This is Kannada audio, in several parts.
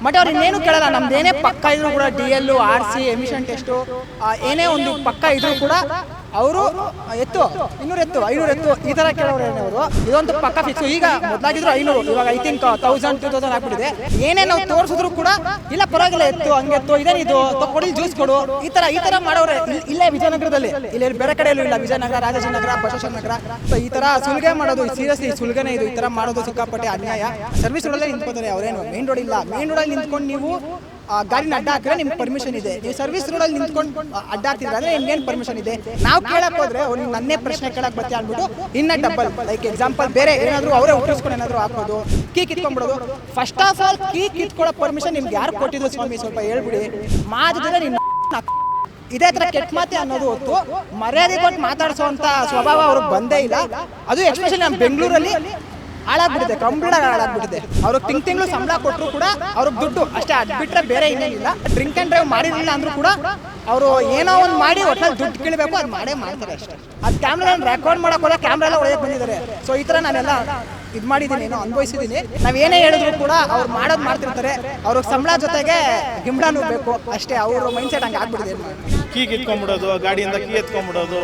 ಬಟ್ ಅವ್ರು ಇನ್ನೇನು ಕೇಳಲ್ಲ, ನಮ್ದೇನೇ ಪಕ್ಕ ಇದ್ರು ಕೂಡ DL RC ಎಮಿಷನ್ ಟೆಸ್ಟು ಏನೇ ಒಂದು ಪಕ್ಕ ಇದ್ರು ಕೂಡ ಅವರು ಎತ್ತು 200 ಎತ್ತು 500 ಎತ್ತು ಈ ಥರ ಕೇಳೋರು ಅವರು. ಇದೊಂದು ಪಕ್ಕ ಫಿಕ್ಸು. ಈಗ ಮೊದಲಾಗಿದ್ರು 500, ಇವಾಗ ಐ ಥಿಂಕ್ 1000-2000 ಆಗ್ಬಿಟ್ಟಿದೆ. ಏನೇ ನಾವು ತೋರಿಸಿದ್ರು ಕೂಡ ಇಲ್ಲ ಪರವಾಗಿಲ್ಲ ಎತ್ತು ಹಂಗೆತ್ತು ಇದೇನಿದು ಕೊಡಿ ಜ್ಯೂಸ್ ಕೊಡು ಈ ಥರ ಮಾಡೋರೆ. ಇಲ್ಲೇ ವಿಜಯನಗರದಲ್ಲಿ, ಇಲ್ಲಿ ಬೇರೆ ಕಡೆಯಲ್ಲೂ ಇಲ್ಲ. ವಿಜಯನಗರ, ರಾಜಾಜಿನಗರ, ಬಸವೇಶ್ವರ ನಗರ ಈ ಥರ ಸುಲಿಗೆ ಮಾಡೋದು ಸೀರಿಯಸ್ಲಿ ಸುಲಿಗೆನೇ ಇದು. ಈ ಥರ ಮಾಡೋದು ಸಿಕ್ಕಾಪಟ್ಟೆ ಅನ್ಯಾಯ. ಸರ್ವಿಸ್ ರೋಡಲ್ಲೇ ನಿಂತ್ಕೋತಾರೆ ಅವರೇನು, ಮೇನ್ ರೋಡ್ ಇಲ್ಲ. ಮೇನ್ ರೋಡಲ್ಲಿ ನಿಂತ್ಕೊಂಡು ನೀವು ಗಾಡಿನ ಅಡ್ಡ ಹಾಕಿದ್ರೆ ನಿಮ್ಗೆ ಪರ್ಮಿಷನ್ ಇದೆ. ನೀವು ಸರ್ವಿಸ್ ರೋಡಲ್ಲಿ ನಿಂತ್ಕೊಂಡು ಅಡ್ಡ ಹಾಕ್ತಿದ್ರೆ ಅಂದ್ರೆ ನಿಮ್ಗೇನು ಪರ್ಮಿಷನ್ ಇದೆ? ನಾವು ಕೇಳಕ್ ಹೋದ್ರೆ ಅವ್ರು ನನ್ನೇ ಪ್ರಶ್ನೆ ಕೇಳಕ್ ಬರ್ತೀಯ ಅಂದ್ಬಿಟ್ಟು ಇನ್ನ ಡಬಲ್ ಲೈಕ್ ಎಕ್ಸಾಂಪಲ್ ಬೇರೆ ಏನಾದ್ರು ಅವರೇ ಹುಟ್ಟಿಸ್ಕೊಂಡು ಏನಾದ್ರು ಹಾಕೋದು, ಕೀ ಕಿತ್ಕೊಂಡ್ಬಿಡೋದು. ಫಸ್ಟ್ ಆಫ್ ಆಲ್ ಕೀ ಕಿತ್ಕೊಳ್ಳೋ ಪರ್ಮಿಷನ್ ನಿಮ್ಗೆ ಯಾರು ಕೊಟ್ಟಿದ್ದು ಸ್ವಾಮಿ? ಸ್ವಲ್ಪ ಹೇಳ್ಬಿಡಿ. ಮಾತಿದ್ರೆ ನಿನ್ನ ಇದೇ ಥರ ಕೆಟ್ಟ ಮಾತೆ ಅನ್ನೋದು ಹೊತ್ತು ಮರ್ಯಾದೆ ಕೊಟ್ಟು ಮಾತಾಡಿಸೋವಂಥ ಸ್ವಭಾವ ಅವ್ರಿಗೆ ಬಂದೇ ಇಲ್ಲ. ಅದು ಎಸ್ಪೆಷಲಿ ನಮ್ಮ ಬೆಂಗಳೂರಲ್ಲಿ ಹಾಳಾಗ್ಬಿಟ್ಟಿದೆ, ಕಂಪ್ಲೀಟ್ ಹಾಳಾಗ್ಬಿಟ್ಟಿದೆ. ಅವ್ರಿಗೆ ತಿಂಗಳು ಸಂಬಳ ಕೊಟ್ಟರು ಕೂಡ ಅವ್ರಿಗೆ ದುಡ್ಡು ಅಷ್ಟೇ, ಅದು ಬಿಟ್ಟರೆ ಬೇರೆ ಇನ್ನೇನಿಲ್ಲ. ಡ್ರಿಂಕ್ ಆ್ಯಂಡ್ ಡ್ರೈವ್ ಮಾಡಿರಲಿಲ್ಲ ಅಂದರೂ ಕೂಡ ಅವರು ಏನೋ ಒಂದು ಮಾಡಿ ಒಟ್ಟಲ್ಲಿ ದುಡ್ಡು ಕೇಳಬೇಕು, ಅದು ಮಾಡೇ ಮಾಡ್ತಾರೆ ಅಷ್ಟೇ. ಅದು ಕ್ಯಾಮ್ರಾ ರೆಕಾರ್ಡ್ ಮಾಡೋಕ್ಕೋಲ್ಲ, ಕ್ಯಾಮ್ರಾ ಎಲ್ಲ ಒಳಗೆ ಬಂದಿದ್ದಾರೆ. ಸೊ ಈ ಥರ ನಾನೆಲ್ಲ ಇದು ಮಾಡಿದ್ದೀನಿ, ಏನೋ ಅನುಭವಿಸಿದ್ದೀನಿ. ನಾವೇನೇ ಹೇಳಿದ್ರು ಕೂಡ ಅವ್ರು ಮಾಡೋದು ಮಾಡ್ತಿರ್ತಾರೆ. ಅವ್ರಿಗೆ ಸಂಬಳ ಜೊತೆಗೆ ಗಿಂಬಳನೂ ಬೇಕು ಅಷ್ಟೇ. ಅವ್ರ ಮೈಂಡ್ಸೆಟ್ ಹಂಗೆ ಆಗ್ಬಿಟ್ಟಿದೆ. ಕೀ ಕಿತ್ಕೊಂಡ್ಬಿಡೋದು, ಗಾಡಿಯಿಂದ ಕೀ ಎತ್ಕೊಂಡ್ಬಿಡೋದು,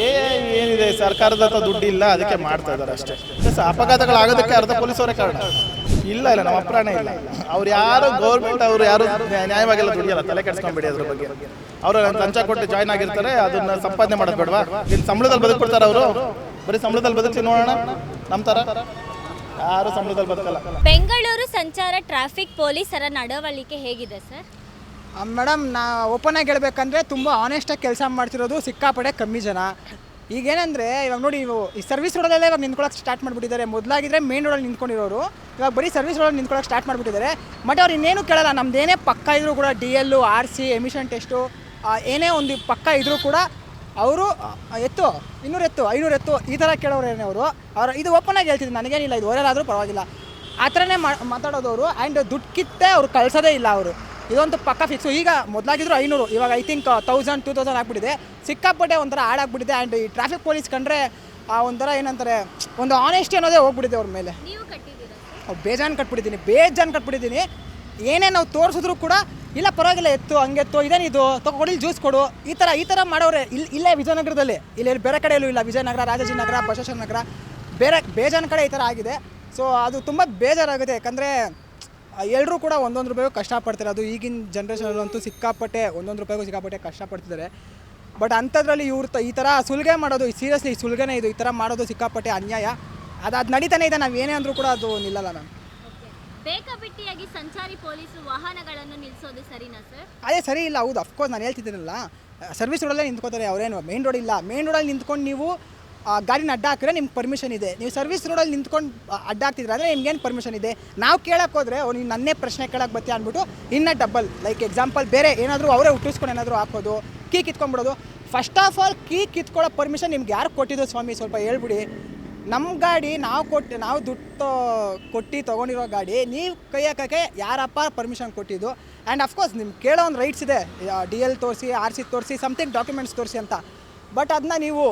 ಏನಿದೆ ಸರ್ಕಾರದ ಹತ್ರ ದುಡ್ಡಿಲ್ಲ ಅದಕ್ಕೆ ಮಾಡ್ತಾ ಇದ್ದಾರೆ ಅಷ್ಟೇ. ಅಪಘಾತಗಳಾಗೋದಕ್ಕೆ ಅರ್ಧ ಪೊಲೀಸವರೇ ಕಾರಣ. ಇಲ್ಲ ನಮ್ಮ ಅಪ್ರಾಣ ಇಲ್ಲ. ಅವ್ರು ಯಾರು ಗೌರ್ಮೆಂಟ್ ಅವ್ರು ಯಾರು ನ್ಯಾಯವಾಗೆಲ್ಲ ದುಡಿಯಲ್ಲ, ತಲೆ ಕೆಡಿಸ್ಕೊಂಡ್ಬಿಡಿ ಅದ್ರ ಬಗ್ಗೆ. ಅವರು ಲಂಚ ಕೊಟ್ಟು ಜಾಯ್ನ್ ಆಗಿರ್ತಾರೆ, ಅದನ್ನ ಸಂಪಾದನೆ ಮಾಡೋದು ಬೇಡವಾ? ಇನ್ನು ಸಂಬಳದಲ್ಲಿ ಬದುಕ್ಬಿಡ್ತಾರೆ ಅವರು. ಬರೀ ಸಂಬಳದಲ್ಲಿ ಬದುಕಿ ನೋಡೋಣ, ನಮ್ಮ ಥರ ಯಾರು ಸಂಬಳದಲ್ಲಿ ಬದುಕಲ್ಲ. ಬೆಂಗಳೂರು ಸಂಚಾರ ಟ್ರಾಫಿಕ್ ಪೊಲೀಸರ ನಡವಳಿಕೆ ಹೇಗಿದೆ ಸರ್? ಮೇಡಮ್, ನಾ ಓಪನ್ ಆಗಿ ಹೇಳ್ಬೇಕಂದ್ರೆ ತುಂಬ ಆನೆಸ್ಟಾಗಿ ಕೆಲಸ ಮಾಡ್ತಿರೋದು ಸಿಕ್ಕಾಪಡೆ ಕಮ್ಮಿ ಜನ. ಈಗೇನಂದರೆ ಇವಾಗ ನೋಡಿ, ಈ ಸರ್ವಿಸ್ ರೋಡಲ್ಲೇ ಇವಾಗ ನಿಂತ್ಕೊಳ್ಳೋಕೆ ಸ್ಟಾರ್ಟ್ ಮಾಡಿಬಿಟ್ಟಿದ್ದಾರೆ. ಮೊದಲಾಗಿದ್ರೆ ಮೇನ್ ರೋಡಲ್ಲಿ ನಿಂತ್ಕೊಂಡಿರೋರು ಇವಾಗ ಬರೀ ಸರ್ವಿಸ್ ರೋಡಲ್ಲಿ ನಿಂತ್ಕೊಳ್ಳೋಕೆ ಸ್ಟಾರ್ಟ್ ಮಾಡಿಬಿಟ್ಟಿದ್ದಾರೆ. ಬಟ್ ಅವ್ರು ಇನ್ನೇನು ಕೇಳಲ್ಲ, ನಮ್ದೇನೇ ಪಕ್ಕ ಇದ್ರೂ ಕೂಡ DL RC ಎಮಿಷನ್ ಟೆಸ್ಟು ಏನೇ ಒಂದು ಪಕ್ಕ ಇದ್ರೂ ಕೂಡ ಅವರು ಎತ್ತು 200 ಎತ್ತು 500 ಎತ್ತು ಈ ಥರ ಕೇಳೋರೇನೆ ಅವರು. ಇದು ಓಪನ್ ಆಗಿ ಹೇಳ್ತಿದ್ರು, ನನಗೇನಿಲ್ಲ, ಇದು ಓರಲ್ಲಾದರೂ ಪರವಾಗಿಲ್ಲ ಆ ಥರನೇ ಮಾತಾಡೋದವರು. ಆ್ಯಂಡ್ ದುಡ್ಡು ಕಿತ್ತೆ ಅವ್ರು ಕಳಿಸೋದೇ ಇಲ್ಲ ಅವರು. ಇದೊಂದು ಪಕ್ಕ ಫಿಕ್ಸು. ಈಗ ಮೊದಲಾಗಿದ್ರು 500, ಇವಾಗ ಐ ಥಿಂಕ್ 1000-2000 ಆಗ್ಬಿಟ್ಟಿದೆ. ಸಿಕ್ಕಾಪಟ್ಟೆ ಒಂಥರ ಹಾಳಾಗ್ಬಿಟ್ಟಿದೆ. ಆ್ಯಂಡ್ ಈ ಟ್ರಾಫಿಕ್ ಪೊಲೀಸ್ ಕಂಡ್ರೆ ಒಂಥರ ಏನಂತಾರೆ, ಒಂದು ಆನೆಸ್ಟಿ ಅನ್ನೋದೇ ಹೋಗ್ಬಿಟ್ಟಿದೆ ಅವ್ರ ಮೇಲೆ. ಬೇಜಾನ್ ಕಟ್ಬಿಟ್ಟಿದ್ದೀನಿ. ಏನೇ ನಾವು ತೋರಿಸಿದ್ರು ಕೂಡ ಇಲ್ಲ ಪರವಾಗಿಲ್ಲ ಎತ್ತು ಹಂಗೆತ್ತು ಇದೇನಿದು ಕೊಡಿ ಜ್ಯೂಸ್ ಕೊಡು ಈ ಥರ ಮಾಡೋರೆ. ಇಲ್ಲೇ ವಿಜಯನಗರದಲ್ಲಿ, ಇಲ್ಲಿ ಬೇರೆ ಕಡೆಯಲ್ಲೂ ಇಲ್ಲ. ವಿಜಯನಗರ, ರಾಜಾಜಿನಗರ, ಬಸವೇಶ್ವರ ನಗರ ಬೇರೆ ಬೇಜಾನ್ ಕಡೆ ಈ ಥರ ಆಗಿದೆ. ಸೊ ಅದು ತುಂಬ ಬೇಜಾರಾಗುತ್ತೆ. ಯಾಕಂದರೆ ಎಲ್ಲರೂ ಕೂಡ ಒಂದೊಂದು ರೂಪಾಯಿಗೂ ಕಷ್ಟಪಡ್ತಾರೆ. ಅದು ಈಗಿನ ಜನ್ರೇಷನಲ್ಲಂತೂ ಸಿಕ್ಕಾಪಟ್ಟೆ ಒಂದೊಂದು ರೂಪಾಯಿಗೂ ಸಿಕ್ಕಾಪಟ್ಟೆ ಕಷ್ಟಪಡ್ತಿದ್ದಾರೆ. ಬಟ್ ಅಂಥದ್ರಲ್ಲಿ ಇವ್ರು ಈ ಥರ ಸುಲಿಗೆ ಮಾಡೋದು ಸೀರಿಯಸ್ಲಿ ಸುಲಿಗೆನೇ ಇದು. ಈ ಥರ ಮಾಡೋದು ಸಿಕ್ಕಾಪಟ್ಟೆ ಅನ್ಯಾಯ. ಅದು ನಡೀತಾನೆ ಇದೆ. ನಾವು ಏನೇ ಅಂದರೂ ಕೂಡ ಅದು ನಿಲ್ಲಲ್ಲ ಮ್ಯಾಮ್. ಬೇಕಾಬಿಟ್ಟಿಯಾಗಿ ಸಂಚಾರಿ ಪೊಲೀಸರು ವಾಹನಗಳನ್ನು ನಿಲ್ಲಿಸೋದು ಸರಿನಾ ಸರ್? ಅದೇ ಸರಿ ಇಲ್ಲ. ಹೌದು, ಅಫ್ಕೋರ್ಸ್ ನಾನು ಹೇಳ್ತಿದ್ದೀನಲ್ಲ, ಸರ್ವಿಸ್ ರೋಡಲ್ಲೇ ನಿಂತ್ಕೋತಾರೆ ಅವರೇನು. ಮೇನ್ ರೋಡ್ ಇಲ್ಲ. ಮೇನ್ ರೋಡಲ್ಲಿ ನಿಂತ್ಕೊಂಡು ನೀವು ಗಾಡಿನ ಅಡ್ಡ ಹಾಕಿದ್ರೆ ನಿಮ್ಗೆ ಪರ್ಮಿಷನ್ ಇದೆ. ನೀವು ಸರ್ವಿಸ್ ರೋಡಲ್ಲಿ ನಿಂತ್ಕೊಂಡು ಅಡ್ಡ ಹಾಕ್ತಿದ್ರೆ ಅಂದರೆ ನಿಮ್ಗೇನು ಪರ್ಮಿಷನ್ ಇದೆ? ನಾವು ಕೇಳಕ್ಕೆ ಹೋದರೆ ನೀವು ನನ್ನೇ ಪ್ರಶ್ನೆ ಕೇಳಕ್ಕೆ ಬರ್ತೀಯ ಅಂದ್ಬಿಟ್ಟು ಇನ್ನ ಡಬಲ್ ಲೈಕ್ ಎಕ್ಸಾಂಪಲ್ ಬೇರೆ ಏನಾದರೂ ಅವರೇ ಹುಟ್ಟಿಸ್ಕೊಂಡು ಏನಾದರೂ ಹಾಕೋದು, ಕೀ ಕಿತ್ಕೊಂಡ್ಬಿಡೋದು. ಫಸ್ಟ್ ಆಫ್ ಆಲ್ ಕೀ ಕಿತ್ಕೊಳ್ಳೋ ಪರ್ಮಿಷನ್ ನಿಮ್ಗೆ ಯಾರು ಕೊಟ್ಟಿದ್ದು ಸ್ವಾಮಿ? ಸ್ವಲ್ಪ ಹೇಳ್ಬಿಡಿ. ನಮ್ಮ ಗಾಡಿ ನಾವು ದುಡ್ಡು ಕೊಟ್ಟು ತೊಗೊಂಡಿರೋ ಗಾಡಿ ನೀವು ಕೈ ಹಾಕೋಕ್ಕೆ ಯಾರಪ್ಪ ಪರ್ಮಿಷನ್ ಕೊಟ್ಟಿದ್ದು? ಆ್ಯಂಡ್ ಅಫ್ಕೋರ್ಸ್ ನಿಮ್ಗೆ ಕೇಳೋ ಒಂದು ರೈಟ್ಸ್ ಇದೆ, DL ತೋರಿಸಿ, RC ತೋರಿಸಿ, ಸಮಥಿಂಗ್ ಡಾಕ್ಯುಮೆಂಟ್ಸ್ ತೋರಿಸಿ ಅಂತ. ಬಟ್ ಅದನ್ನ ನೀವು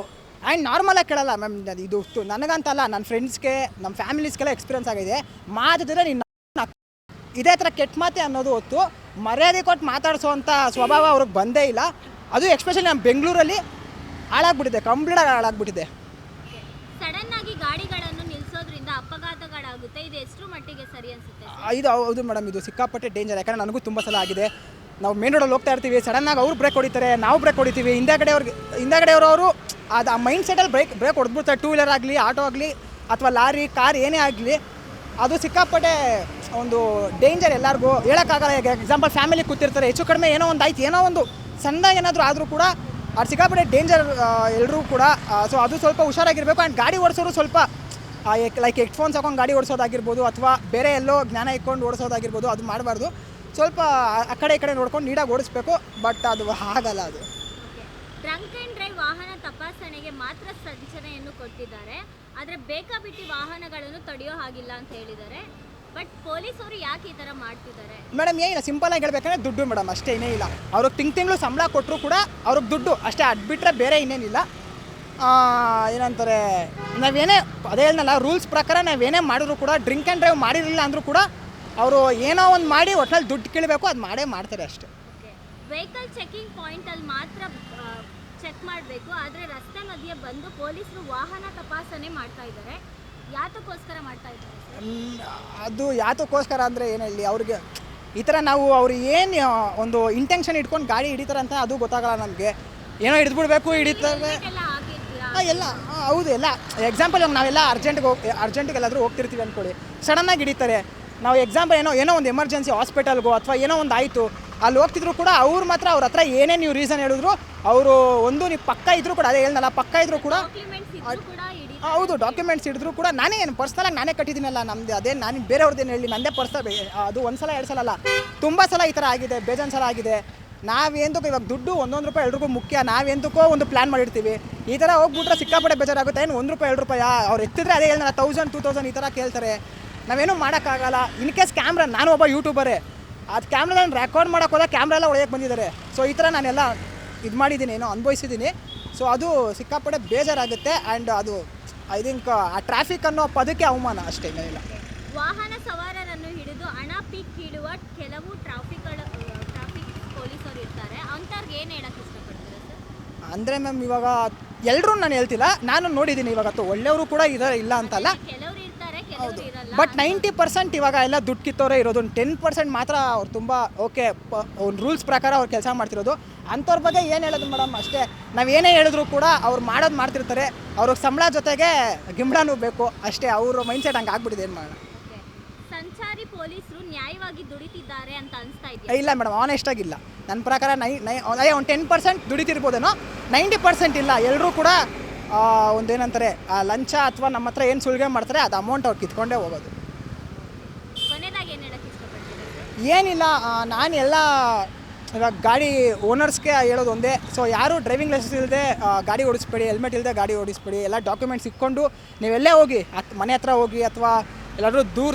ಆ್ಯಂಡ್ ನಾರ್ಮಲಾಗಿ ಕೇಳಲ್ಲ ಮ್ಯಾಮ್. ಇದು ನನಗಂತಲ್ಲ, ನನ್ನ ಫ್ರೆಂಡ್ಸ್ಗೆ, ನಮ್ಮ ಫ್ಯಾಮಿಲೀಸ್ಗೆಲ್ಲ ಎಕ್ಸ್ಪೀರಿಯನ್ಸ್ ಆಗಿದೆ. ಮಾತಿದ್ರೆ ನಿನ್ನ ಇದೇ ಥರ ಕೆಟ್ಟ ಮಾತೆ ಅನ್ನೋದು ಹೊತ್ತು ಮರ್ಯಾದೆ ಕೊಟ್ಟು ಮಾತಾಡಿಸೋವಂಥ ಸ್ವಭಾವ ಅವ್ರಿಗೆ ಬಂದೇ ಇಲ್ಲ. ಅದು ಎಸ್ಪೆಷಲಿ ನಮ್ಮ ಬೆಂಗಳೂರಲ್ಲಿ ಹಾಳಾಗ್ಬಿಟ್ಟಿದೆ, ಕಂಪ್ಲೀಟ್ ಹಾಳಾಗ್ಬಿಟ್ಟಿದೆ. ಸಡನ್ ಆಗಿ ಗಾಡಿಗಳನ್ನು ನಿಲ್ಲಿಸೋದ್ರಿಂದ ಅಪಘಾತಗಳಾಗುತ್ತೆ. ಇದು ಎಷ್ಟು ಮಟ್ಟಿಗೆ ಸರಿ ಅನ್ಸುತ್ತೆ? ಇದು ಹೌದು ಮೇಡಮ್, ಇದು ಸಿಕ್ಕಾಪಟ್ಟೆ ಡೇಂಜರ್. ಯಾಕಂದರೆ ನನಗೂ ತುಂಬ ಸಲ ಆಗಿದೆ. ನಾವು ಮೇನ್ ರೋಡಲ್ಲಿ ಹೋಗ್ತಾ ಇರ್ತೀವಿ, ಸಡನ್ನಾಗಿ ಅವ್ರು ಬ್ರೇಕ್ ಹೊಡಿತಾರೆ, ನಾವು ಬ್ರೇಕ್ ಹೊಡಿತೀವಿ. ಹಿಂದಗಡೆಯವರು ಅದು ಆ ಮೈಂಡ್ ಸೆಟಲ್ಲಿ ಬ್ರೇಕ್ ಹೊಡೆದ್ಬಿಡ್ತಾರೆ. 2 ವೀಲರ್ ಆಗಲಿ, ಆಟೋ ಆಗಲಿ, ಅಥವಾ ಲಾರಿ, ಕಾರ್ ಏನೇ ಆಗಲಿ. ಅದು ಸಿಕ್ಕಾಪಟ್ಟೆ ಒಂದು ಡೇಂಜರ್. ಎಲ್ಲರಿಗೂ ಹೇಳೋಕ್ಕಾಗಲ್ಲ. ಎಕ್ಸಾಂಪಲ್ ಫ್ಯಾಮಿಲಿ ಕೂತಿರ್ತಾರೆ, ಹೆಚ್ಚು ಕಡಿಮೆ ಏನೋ ಒಂದು ಆಯ್ತು, ಏನೋ ಒಂದು ಸಣ್ಣದಾಗಿ ಏನಾದರೂ ಆದರೂ ಕೂಡ ಅದು ಸಿಕ್ಕಾಪಟ್ಟೆ ಡೇಂಜರ್ ಎಲ್ಲರೂ ಕೂಡ. ಸೊ ಅದು ಸ್ವಲ್ಪ ಹುಷಾರಾಗಿರಬೇಕು. ಆ್ಯಂಡ್ ಗಾಡಿ ಓಡಿಸೋರು ಸ್ವಲ್ಪ ಲೈಕ್ ಹೆಡ್ಫೋನ್ಸ್ ಹಾಕೊಂಡು ಗಾಡಿ ಓಡಿಸೋದಾಗಿರ್ಬೋದು, ಅಥವಾ ಬೇರೆ ಎಲ್ಲೋ ಜ್ಞಾನ ಇಟ್ಕೊಂಡು ಓಡಿಸೋದಾಗಿರ್ಬೋದು, ಅದು ಮಾಡಬಾರ್ದು. ಸ್ವಲ್ಪ ಆ ಕಡೆ ಈ ಕಡೆ ನೋಡ್ಕೊಂಡು ನೀಟಾಗಿ ಓಡಿಸ್ಬೇಕು. ಬಟ್ ಅದು ಆಗಲ್ಲ. ಅದು ಡ್ರಂಕ್ ಆ್ಯಂಡ್ ಡ್ರೈವ್ ವಾಹನ ತಪಾಸಣೆಗೆ ಮಾತ್ರ ಸೂಚನೆಯನ್ನು ಕೊಟ್ಟಿದ್ದಾರೆ, ಆದರೆ ಬೇಕಾಬಿಟ್ಟಿ ವಾಹನಗಳನ್ನು ತಡೆಯೋ ಹಾಗಿಲ್ಲ ಅಂತ ಹೇಳಿದ್ದಾರೆ. ಬಟ್ ಪೊಲೀಸರು ಯಾಕೆ ಈ ಥರ ಮಾಡ್ತಿದ್ದಾರೆ ಮೇಡಮ್? ಏನಿಲ್ಲ, ಸಿಂಪಲ್ ಆಗಿ ಹೇಳ್ಬೇಕಂದ್ರೆ ದುಡ್ಡು ಮೇಡಮ್, ಅಷ್ಟೇ, ಇನ್ನೇ ಇಲ್ಲ. ಅವ್ರಿಗೆ ತಿಂಗಳು ಸಂಬಳ ಕೊಟ್ಟರು ಕೂಡ ಅವ್ರಿಗೆ ದುಡ್ಡು ಅಷ್ಟೇ, ಅದು ಬಿಟ್ಟರೆ ಬೇರೆ ಇನ್ನೇನಿಲ್ಲ. ಏನಂತಾರೆ, ನಾವೇನೇ ಅದೇ ಹೇಳಿದ್ನಲ್ಲ, ರೂಲ್ಸ್ ಪ್ರಕಾರ ನಾವೇನೇ ಮಾಡಿದ್ರು ಕೂಡ ಡ್ರಿಂಕ್ ಆ್ಯಂಡ್ ಡ್ರೈವ್ ಮಾಡಿರಲಿಲ್ಲ ಅಂದರೂ ಕೂಡ ಅವರು ಏನೋ ಒಂದು ಮಾಡಿ ಒಟ್ನಲ್ಲಿ ದುಡ್ಡು ಕೇಳಬೇಕು, ಅದು ಮಾಡೇ ಮಾಡ್ತಾರೆ ಅಷ್ಟೇ. ವೆಹಿಕಲ್ ಚೆಕಿಂಗ್ ಪಾಯಿಂಟಲ್ಲಿ ಮಾತ್ರ ಚೆಕ್ ಮಾಡಬೇಕು, ಆದರೆ ರಸ್ತೆ ಮಧ್ಯೆ ಬಂದು ಪೊಲೀಸರು ವಾಹನ ತಪಾಸಣೆ ಮಾಡ್ತಾ ಇದ್ದಾರೆ. ಯಾತಕ್ಕೋಸ್ಕರ ಮಾಡ್ತಾ ಇದ್ದಾರೆ ಸರ್? ಅದು ಯಾತಕ್ಕೋಸ್ಕರ ಅಂದರೆ ಏನು ಹೇಳಿ, ಅವ್ರಿಗೆ ಈ ಥರ ನಾವು ಅವ್ರು ಏನು ಒಂದು ಇಂಟೆನ್ಷನ್ ಇಟ್ಕೊಂಡು ಗಾಡಿ ಹಿಡಿತಾರೆ ಅಂತ ಅದು ಗೊತ್ತಾಗಲ್ಲ ನಮಗೆ. ಏನೋ ಹಿಡಿದ್ಬಿಡ್ಬೇಕು, ಹಿಡಿತಾರೆ ಎಲ್ಲ ಆಗಿರ್ತೀರಾ? ಎಲ್ಲ ಹೌದು. ಎಲ್ಲ ಎಕ್ಸಾಂಪಲ್ ನಾವೆಲ್ಲ ಅರ್ಜೆಂಟಿಗೆ ಎಲ್ಲಾದರೂ ಹೋಗ್ತಿರ್ತೀವಿ ಅಂದ್ಕೊಳ್ಳಿ, ಸಡನ್ನಾಗಿ ಹಿಡಿತಾರೆ. ನಾವು ಎಕ್ಸಾಂಪಲ್ ಏನೋ ಒಂದು ಎಮರ್ಜೆನ್ಸಿ ಹಾಸ್ಪಿಟಲ್ಗೋ ಅಥವಾ ಏನೋ ಒಂದು ಆಯಿತು, ಅಲ್ಲಿ ಹೋಗ್ತಿದ್ರು ಕೂಡ ಅವ್ರ ಅವ್ರ ಹತ್ರ ಏನೇ ನೀವು ರೀಸನ್ ಹೇಳಿದ್ರು ಅವರು ಒಂದು ನೀವು ಪಕ್ಕ ಇದ್ರೂ ಕೂಡ, ಅದೇ ಹೇಳ್ದಲ್ಲ, ಪಕ್ಕ ಇದ್ರೂ ಕೂಡ ಹೌದು, ಡಾಕ್ಯುಮೆಂಟ್ಸ್ ಹಿಡಿದ್ರು ಕೂಡ ನಾನೇ ಏನು ಪರ್ಸ್ನಲಾಗಿ ನಾನೇ ಕಟ್ಟಿದ್ದೀನಲ್ಲ, ನಮ್ಮದು ಅದೇ ನಾನು ಬೇರೆಯವ್ರದ್ದೇನು ಹೇಳಿ, ನಂದೇ ಪರ್ಸನಲ್. ಅದು ಒಂದು ಸಲ 2 ಸಲ ಅಲ್ಲ, ತುಂಬ ಸಲ ಈ ಥರ ಆಗಿದೆ, ಬೇಜಾನ್ ಸಲ ಆಗಿದೆ. ನಾವೇಂತಕ್ಕೂ ಇವಾಗ ದುಡ್ಡು 1 ರೂಪಾಯಿ 2 ರೂಪಾಯಿ ಮುಖ್ಯ, ನಾವೆಂತಕ್ಕೋ ಒಂದು ಪ್ಲ್ಯಾನ್ ಮಾಡಿರ್ತೀವಿ. ಈ ಥರ ಹೋಗ್ಬಿಟ್ರೆ ಸಿಕ್ಕಾಪಟ್ಟೆ ಬೇಜಾರಾಗುತ್ತೆ. ಏನು 1 ರೂಪಾಯಿ 2 ರೂಪಾಯಿ ಅವ್ರು ಎತ್ತಿದ್ರೆ ಅದೇ ಹೇಳಿದ್ರೆ 1000 2000 ಈ ಥರ ಕೇಳ್ತಾರೆ. ನಾವೇನೂ ಮಾಡೋಕ್ಕಾಗಲ್ಲ. ಇನ್ ಕೇಸ್ ಕ್ಯಾಮ್ರಾ, ನಾನು ಒಬ್ಬ ಯೂಟ್ಯೂಬರೇ, ಅದು ಕ್ಯಾಮ್ರಾನ ರೆಕಾರ್ಡ್ ಮಾಡೋಕೆ ಹೋದಾಗ ಕ್ಯಾಮ್ರಾ ಎಲ್ಲ ಒಳಗೆ ಬಂದಿದ್ದಾರೆ. ಸೊ ಈ ಥರ ನಾನೆಲ್ಲ ಇದು ಮಾಡಿದ್ದೀನಿ, ಏನೋ ಅನುಭವಿಸಿದ್ದೀನಿ. ಸೊ ಅದು ಸಿಕ್ಕಾಪಟ್ಟೆ ಬೇಜಾರಾಗುತ್ತೆ. ಆ್ಯಂಡ್ ಅದು ಐ ಥಿಂಕ್ ಆ ಟ್ರಾಫಿಕ್ ಅನ್ನೋ ಪದಕ್ಕೆ ಅವಮಾನ ಅಷ್ಟೇ, ಏನಿಲ್ಲ. ವಾಹನ ಸವಾರರನ್ನು ಹಿಡಿದು ಹಣ ಪೀಕ್ ಇಡುವ ಕೆಲವು ಟ್ರಾಫಿಕ್ ಪೊಲೀಸರು ಇರ್ತಾರೆ, ಅಂಥವ್ರಿಗೆ ಏನು ಹೇಳಕ್ಕೆ ಇಷ್ಟಪಡ್ತೀರಾ ಸರ್? ಅಂದರೆ ಮ್ಯಾಮ್ ಇವಾಗ ಎಲ್ಲರೂ ನಾನು ಹೇಳ್ತಿಲ್ಲ, ನಾನು ನೋಡಿದ್ದೀನಿ ಇವತ್ತು ಒಳ್ಳೆಯವರು ಕೂಡ ಇದ್ದಾರೆ, ಇಲ್ಲ ಅಂತಲ್ಲ. ಕೆಲವರು ಇರ್ತಾರೆ, ಕೆಲವರು ಇರಲ್ಲ. ಬಟ್ 90% ಇವಾಗ ಎಲ್ಲ ದುಡ್ಡು ಕಿತ್ತೋರೇ ಇರೋದು. 10% ಮಾತ್ರ ಅವ್ರು ತುಂಬ ಓಕೆ ಒಂದು ರೂಲ್ಸ್ ಪ್ರಕಾರ ಅವ್ರು ಕೆಲಸ ಮಾಡ್ತಿರೋದು. ಅಂಥವ್ರ ಬಗ್ಗೆ ಏನು ಹೇಳೋದು ಮೇಡಮ್, ಅಷ್ಟೇ. ನಾವು ಏನೇ ಹೇಳಿದ್ರು ಕೂಡ ಅವ್ರು ಮಾಡೋದು ಮಾಡ್ತಿರ್ತಾರೆ. ಅವ್ರಿಗೆ ಸಂಬಳ ಜೊತೆಗೆ ಗಿಂಬಳನೂ ಬೇಕು ಅಷ್ಟೇ. ಅವ್ರ ಮೈಂಡ್ಸೆಟ್ ಹಂಗೆ ಆಗ್ಬಿಟ್ಟಿದೆ. ಏನು ಮಾಡೋಣ. ಸಂಚಾರಿ ಪೊಲೀಸರು ನ್ಯಾಯವಾಗಿ ದುಡಿತಿದ್ದಾರೆ ಅಂತ ಅನಿಸ್ತಾ ಇದೆಯಾ? ಇಲ್ಲ ಮೇಡಮ್, ಆನೆಸ್ಟಾಗಿಲ್ಲ. ನನ್ನ ಪ್ರಕಾರ ಒಂದು 10% ದುಡಿತಿರ್ಬೋದೇನೋ, 90% ಇಲ್ಲ. ಎಲ್ಲರೂ ಕೂಡ ಒಂದೇನಂತಾರೆ ಲಂಚ ಅಥವಾ ನಮ್ಮ ಹತ್ರ ಏನು ಸುಳ್ಗೆ ಮಾಡ್ತಾರೆ ಅದು ಅಮೌಂಟ್ ಅವ್ರು ಕಿತ್ಕೊಂಡೇ ಹೋಗೋದು. ಕೊನೆದಾಗಿ ಏನು ಹೇಳಕ್ಕೆ ಇಷ್ಟಪಡ್ತೀರಾ? ಏನಿಲ್ಲ, ನಾನು ಎಲ್ಲ ಇವಾಗ ಗಾಡಿ ಓನರ್ಸ್ಗೆ ಹೇಳೋದು ಒಂದೇ. ಸೊ ಯಾರು ಡ್ರೈವಿಂಗ್ ಲೈಸೆನ್ಸ್ ಇಲ್ಲದೆ ಗಾಡಿ ಓಡಿಸ್ಬೇಡಿ, ಹೆಲ್ಮೆಟ್ ಇಲ್ಲದೆ ಗಾಡಿ ಓಡಿಸ್ಬೇಡಿ. ಎಲ್ಲ ಡಾಕ್ಯುಮೆಂಟ್ಸ್ ಇಟ್ಕೊಂಡು ನೀವೆಲ್ಲೇ ಹೋಗಿ, ಮನೆ ಹತ್ರ ಹೋಗಿ ಅಥವಾ ಎಲ್ಲರೂ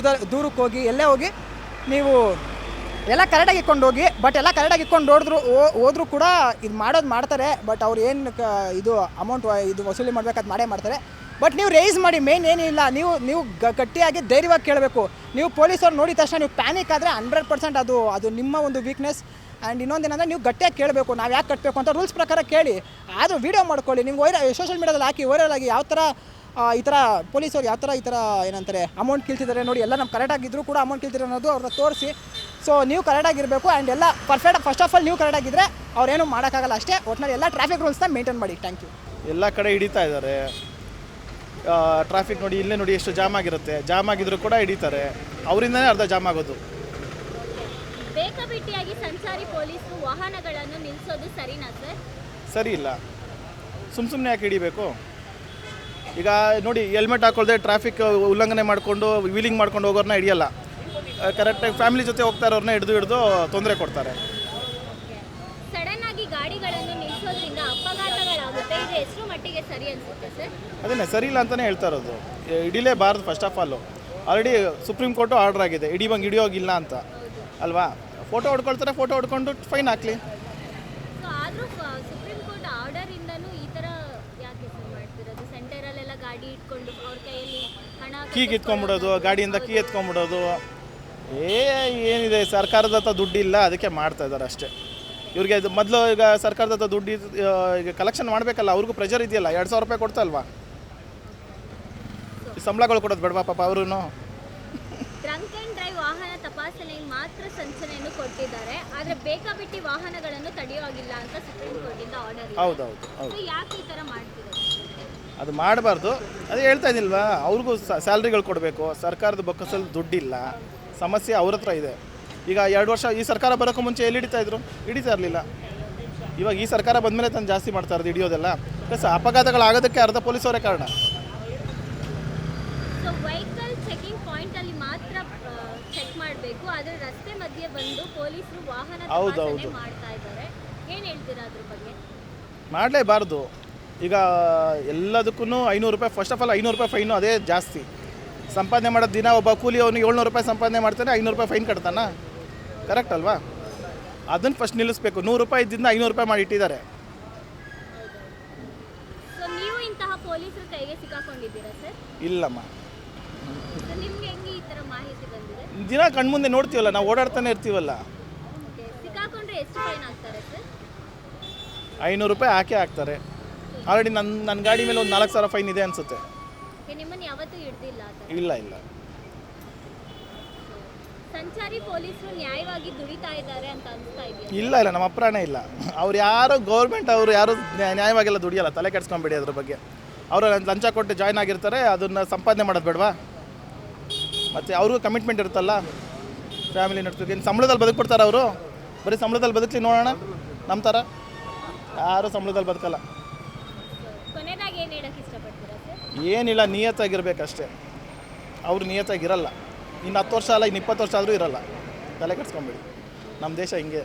ದೂರಕ್ಕೆ ಹೋಗಿ, ಎಲ್ಲೇ ಹೋಗಿ ನೀವು ಎಲ್ಲ ಕರೆಕ್ಟಾಗಿ ಇಟ್ಕೊಂಡು ಹೋಗಿ. ಬಟ್ ಎಲ್ಲ ಕರೆಕ್ಟಾಗಿ ಇಟ್ಕೊಂಡು ಹೋದ್ರೂ ಕೂಡ ಇದು ಮಾಡೋದು ಮಾಡ್ತಾರೆ. ಬಟ್ ಅವ್ರು ಏನು ಇದು ಅಮೌಂಟ್ ಇದು ವಸೂಲಿ ಮಾಡಬೇಕಾದ್ ಮಾಡೇ ಮಾಡ್ತಾರೆ. ಬಟ್ ನೀವು ರೇಸ್ ಮಾಡಿ, ಮೇನ್ ಏನಿಲ್ಲ, ನೀವು ಗಟ್ಟಿಯಾಗಿ ಧೈರ್ಯವಾಗಿ ಕೇಳಬೇಕು. ನೀವು ಪೊಲೀಸವ್ರು ನೋಡಿದ ತಕ್ಷಣ ನೀವು ಪ್ಯಾನಿಕ್ ಆದರೆ 100% ಅದು ನಿಮ್ಮ ಒಂದು ವೀಕ್ನೆಸ್. ಆ್ಯಂಡ್ ಇನ್ನೊಂದೇನಂದರೆ ನೀವು ಗಟ್ಟಿಯಾಗಿ ಕೇಳಬೇಕು, ನಾವು ಯಾಕೆ ಕಟ್ಟಬೇಕು ಅಂತ ರೂಲ್ಸ್ ಪ್ರಕಾರ ಕೇಳಿ. ಆದರೂ ವೀಡಿಯೋ ಮಾಡ್ಕೊಳ್ಳಿ, ನೀವು ಸೋಷಿಯಲ್ ಮೀಡಿಯಾದಲ್ಲಿ ಹಾಕಿ ವೈರಲಾಗಿ ಯಾವ ಥರ ಈ ಥರ ಪೊಲೀಸವ್ರು ಯಾವ ಥರ ಈ ಥರ ಏನಂತಾರೆ ಅಮೌಂಟ್ ಕೇಳ್ತಿದ್ದಾರೆ ನೋಡಿ, ಎಲ್ಲ ನಮ್ಮ ಕರೆಕ್ಟಾಗಿದ್ದರೂ ಕೂಡ ಅಮೌಂಟ್ ಕೇಳ್ತಿದ್ದಾರೆ ಅನ್ನೋದು ಅವ್ರನ್ನ ತೋರಿಸಿ. ಸೊ ನೀವು ಕರೆಕ್ಟಾಗಿರಬೇಕು. ಆ್ಯಂಡ್ ಎಲ್ಲ ಫಸ್ಟ್ ಆಫ್ ಆಲ್ ನೀವು ಕರೆಕ್ಟಾಗಿದ್ದರೆ ಅವ್ರೇನು ಮಾಡೋಕ್ಕಾಗಲ್ಲ ಅಷ್ಟೇ. ಒಟ್ಟಿನಲ್ಲಿ ಎಲ್ಲ ಟ್ರಾಫಿಕ್ ರೂಲ್ಸ್ನ ಮೇಂಟೈನ್ ಮಾಡಿ. Thank you. ಎಲ್ಲ ಕಡೆ ಹಿಡಿತಾ ಇದ್ದಾರೆ. ಟ್ರಾಫಿಕ್ ನೋಡಿ, ಇಲ್ಲೇ ನೋಡಿ ಎಷ್ಟು ಜಾಮ್ ಆಗಿರುತ್ತೆ. ಜಾಮ್ ಆಗಿದ್ರು ಕೂಡ ಹಿಡಿತಾರೆ, ಅವರಿಂದನೇ ಅರ್ಧ ಜಾಮ್ ಆಗೋದು. ಬೇಕಾಬಿಟ್ಟಿಯಾಗಿ ಸಂಚಾರಿ ಪೊಲೀಸರು ವಾಹನಗಳನ್ನು ನಿಲ್ಲಿಸೋದು ಸರಿನಾ ಸರ್? ಸರಿ ಇಲ್ಲ. ಸುಮ್ಮನೆ ಯಾಕೆ ಹಿಡಿಬೇಕು? ಈಗ ನೋಡಿ, ಹೆಲ್ಮೆಟ್ ಹಾಕೊಳ್ದೆ ಟ್ರಾಫಿಕ್ ಉಲ್ಲಂಘನೆ ಮಾಡಿಕೊಂಡು ವೀಲಿಂಗ್ ಮಾಡ್ಕೊಂಡು ಹೋಗೋರನ್ನ ಹಿಡಿಯಲ್ಲ. ಕರೆಕ್ಟಾಗಿ ಫ್ಯಾಮಿಲಿ ಜೊತೆ ಹೋಗ್ತಾ ಇರೋರನ್ನ ಹಿಡಿದು ತೊಂದರೆ ಕೊಡ್ತಾರೆ. ಸಡನ್ ಆಗಿ ಗಾಡಿಗಳನ್ನು ನಿಲ್ಲಿಸೋದ್ರಿಂದ ಅಪಘಾತಗಳಾಗುತ್ತೆ, ಇದು ಎಷ್ಟು ಮಟ್ಟಿಗೆ ಸರಿ ಅನ್ಸುತ್ತೆ ಸರ್? ಅದನ್ನೇ ಸರಿ ಇಲ್ಲ ಅಂತಲೇ ಹೇಳ್ತಾ ಇರೋದು. ಹಿಡಿಲೇಬಾರ್ದು first of all. Already supreme court order ಆಗಿದೆ ಹಿಡಿಯೋಗಿಲ್ಲ ಅಂತ ಅಲ್ವಾ. ಫೋಟೋ ಹೊಡ್ಕೊಳ್ತಾರೆ, ಫೋಟೋ ಹೊಡ್ಕೊಂಡು ಫೈನ್ ಹಾಕ್ಲಿ. ಸೊ ಆದರೂ ಸುಪ್ರೀಂ ಕೋರ್ಟ್ ಆರ್ಡರಿಂದನೂ ಈ ಥರ ಯಾಕೆ ಮಾಡ್ತಿರೋದು? ಸೆಂಟರಲ್ಲೆಲ್ಲ ಗಾಡಿ ಇಟ್ಕೊಂಡು ಅವ್ರ ಕೈಯಲ್ಲಿ ಹಣ ಕೀ ಕಿತ್ಕೊಂಡ್ಬಿಡೋದು, ಗಾಡಿಯಿಂದ ಕೀ ಎತ್ಕೊಂಡ್ಬಿಡೋದು. ಏನಿದೆ, ಸರ್ಕಾರದ ಹತ್ರ ದುಡ್ಡಿಲ್ಲ, ಅದಕ್ಕೆ ಮಾಡ್ತಾ ಇದ್ದಾರೆ ಅಷ್ಟೇ. ಇವ್ರಿಗೆ ಇದು ಮೊದಲು ಈಗ ಸರ್ಕಾರದ ಹತ್ರ ದುಡ್ಡು ಈಗ ಕಲೆಕ್ಷನ್ ಮಾಡಬೇಕಲ್ಲ, ಅವ್ರಿಗೂ ಪ್ರೆಷರ್ ಇದೆಯಲ್ಲ. 2000 ರೂಪಾಯಿ ಕೊಡ್ತಾ ಅಲ್ವಾ, ಸಂಬಳಗಳು ಕೊಡೋದು ಬೇಡವಾ ಪಾಪ ಅವರು. ಡ್ರಂಕ್ ಆ್ಯಂಡ್ ಡ್ರೈವ್ ವಾಹನ ತಪಾಸಣೆಗೆ ಮಾತ್ರ ಸಂಚನೆಯನ್ನು ಕೊಟ್ಟಿದ್ದಾರೆ, ಆದರೆ ಬೇಕಾಬಿಟ್ಟಿ ವಾಹನಗಳನ್ನು ತಡೆಯೋಗಿಲ್ಲ ಅಂತ ಸುಪ್ರೀಂ ಕೋರ್ಟಿಂದ ಆರ್ಡರ್ ಇದೆ. ಹೌದು. ಯಾಕೆ ಈ ಥರ ಮಾಡ್ತಿರೋದು? ಅದು ಮಾಡಬಾರ್ದು. ಅದೇ ಹೇಳ್ತಾ ಇದ್ದಿಲ್ವಾ, ಅವ್ರಿಗೂ ಸ್ಯಾಲ್ರಿಗಳು ಕೊಡಬೇಕು. ಸರ್ಕಾರದ ಬೊಕ್ಕಸಲ್ಲಿ ದುಡ್ಡಿಲ್ಲ, ಸಮಸ್ಯೆ ಅವ್ರ ಹತ್ರ ಇದೆ. ಈಗ 2 ವರ್ಷ ಈ ಸರ್ಕಾರ ಬರೋಕ್ಕೂ ಮುಂಚೆ ಎಲ್ಲಿ ಹಿಡಿತಾ ಇರಲಿಲ್ಲ. ಇವಾಗ ಈ ಸರ್ಕಾರ ಬಂದಮೇಲೆ ತಾನು ಜಾಸ್ತಿ ಮಾಡ್ತಾ ಇರೋದು ಹಿಡಿಯೋದೆಲ್ಲ. ಪ್ಲಸ್ ಅಪಘಾತಗಳಾಗೋದಕ್ಕೆ ಅರ್ಧ ಪೊಲೀಸವರೇ ಕಾರಣ. ಸೊ ವೆಹಿಕಲ್ ಚೆಕಿಂಗ್ ಪಾಯಿಂಟಲ್ಲಿ ಮಾತ್ರ ಚೆಕ್ ಮಾಡಬೇಕು, ಆದರೆ ರಸ್ತೆ ಮಧ್ಯೆ ಬಂದು ಪೊಲೀಸರು ವಾಹನ ತಪಾಸಣೆ ಮಾಡ್ತಾ ಇದ್ದಾರೆ. ಏನು ಹೇಳ್ತೀರಾ ಅದ್ರ ಬಗ್ಗೆ? ಮಾಡಲೇಬಾರ್ದು. ಈಗ ಎಲ್ಲದಕ್ಕೂ 500 ರೂಪಾಯಿ, ಫಸ್ಟ್ ಆಫ್ ಆಲ್ 500 ರೂಪಾಯಿ ಫೈನು, ಅದೇ ಜಾಸ್ತಿ. ಸಂಪಾದನೆ ಮಾಡೋದು ದಿನ ಒಬ್ಬ ಕೂಲಿ ಅವನು 700 ರೂಪಾಯಿ ಸಂಪಾದನೆ ಮಾಡ್ತಾನೆ, 500 ರೂಪಾಯಿ ಫೈನ್ ಕಟ್ತಾನ? ಕರೆಕ್ಟ್ ಅಲ್ವಾ? ಅದನ್ನು ಫಸ್ಟ್ ನಿಲ್ಲಿಸ್ಬೇಕು. 100 ರೂಪಾಯಿ ಇದ್ದಿಂದ 500 ರೂಪಾಯಿ ಮಾಡಿ ಇಟ್ಟಿದ್ದಾರೆ. ಸೊ ನೀವು ಇಂತಹ ಪೊಲೀಸರ ಕೈಗೆ ಸಿಕ್ಕಾಕೊಂಡಿದ್ದೀರಾ ಸರ್? ಇಲ್ಲಮ್ಮ. ನಿಮ್ಗೆ ಹೆಂಗೆ ಈ ಥರ ಮಾಹಿತಿ ಬಂದಿದೆ? ದಿನ ಕಣ್ಮುಂದೆ ನೋಡ್ತೀವಲ್ಲ, ನಾವು ಓಡಾಡ್ತಾನೆ ಇರ್ತೀವಲ್ಲ. ಓಕೆ, ಸಿಕ್ಕಾಕೊಂಡ್ರೆ ಎಷ್ಟು ಫೈನ್ ಆಗ್ತಾರೆ ಸರ್? 500 ರೂಪಾಯಿ ಹಾಕೇ ಹಾಕ್ತಾರೆ. ಆಲ್ರೆಡಿ ನನ್ನ ಗಾಡಿ ಮೇಲೆ ಒಂದು 4,000 ಫೈನ್ ಇದೆ ಅನಿಸುತ್ತೆ. ನಿಮ್ಮನ್ನು ಯಾವತ್ತೂ ಹಿಡ್ದಿಲ್ಲ ಆ ಥರ? ಇಲ್ಲ ಇಲ್ಲ. ಸಂಚಾರಿ ಪೊಲೀಸರು ನ್ಯಾಯವಾಗಿ ದುಡಿತಾ ಇದ್ದಾರೆ ಅಂತ ಅನಿಸ್ತಾ ಇದೆಯಾ? ಇಲ್ಲ ಇಲ್ಲ, ನಮ್ಮ ಅಭಿಪ್ರಾಯನೇ ಇಲ್ಲ. ಅವ್ರು ಯಾರೋ ಗೌರ್ಮೆಂಟ್ ಅವರು ಯಾರು ನ್ಯಾಯವಾಗೆಲ್ಲ ದುಡಿಯಲ್ಲ, ತಲೆ ಕೆಡಿಸ್ಕೊಂಬೇಡಿ ಅದ್ರ ಬಗ್ಗೆ. ಅವರು ಲಂಚ ಕೊಟ್ಟು ಜಾಯ್ನ್ ಆಗಿರ್ತಾರೆ, ಅದನ್ನು ಸಂಪಾದನೆ ಮಾಡೋದು ಬೇಡವಾ? ಮತ್ತು ಅವ್ರಿಗೂ ಕಮಿಟ್ಮೆಂಟ್ ಇರುತ್ತಲ್ಲ, ಫ್ಯಾಮಿಲಿ ನಡ್ಸ್ಬೇಕು. ಇನ್ನು ಸಂಬಳದಲ್ಲಿ ಬದುಕ್ಬಿಡ್ತಾರೆ ಅವರು? ಬರೀ ಸಂಬಳದಲ್ಲಿ ಬದುಕಲಿ ನೋಡೋಣ. ನಮ್ಮ ಥರ ಯಾರೂ ಸಂಬಳದಲ್ಲಿ ಬದುಕಲ್ಲ. ಕೊನೆಯದಾಗಿ ಏನು ಹೇಳಕ್ಕೆ ಇಷ್ಟಪಡ್ತೀರಾ ಸರ್? ಏನಿಲ್ಲ, ನಿಯತ್ತಾಗಿರ್ಬೇಕಷ್ಟೇ. ಅವರು ನಿಯತ್ತಾಗಿರಲ್ಲ. ಇನ್ನು 10 ವರ್ಷ ಅಲ್ಲ, ಇನ್ನು 20 ವರ್ಷ ಆದರೂ ಇರಲ್ಲ. ತಲೆ ಕೆಡಿಸ್ಕೊಂಬೇಡಿ, ನಮ್ಮ ದೇಶ ಹಿಂಗೆ.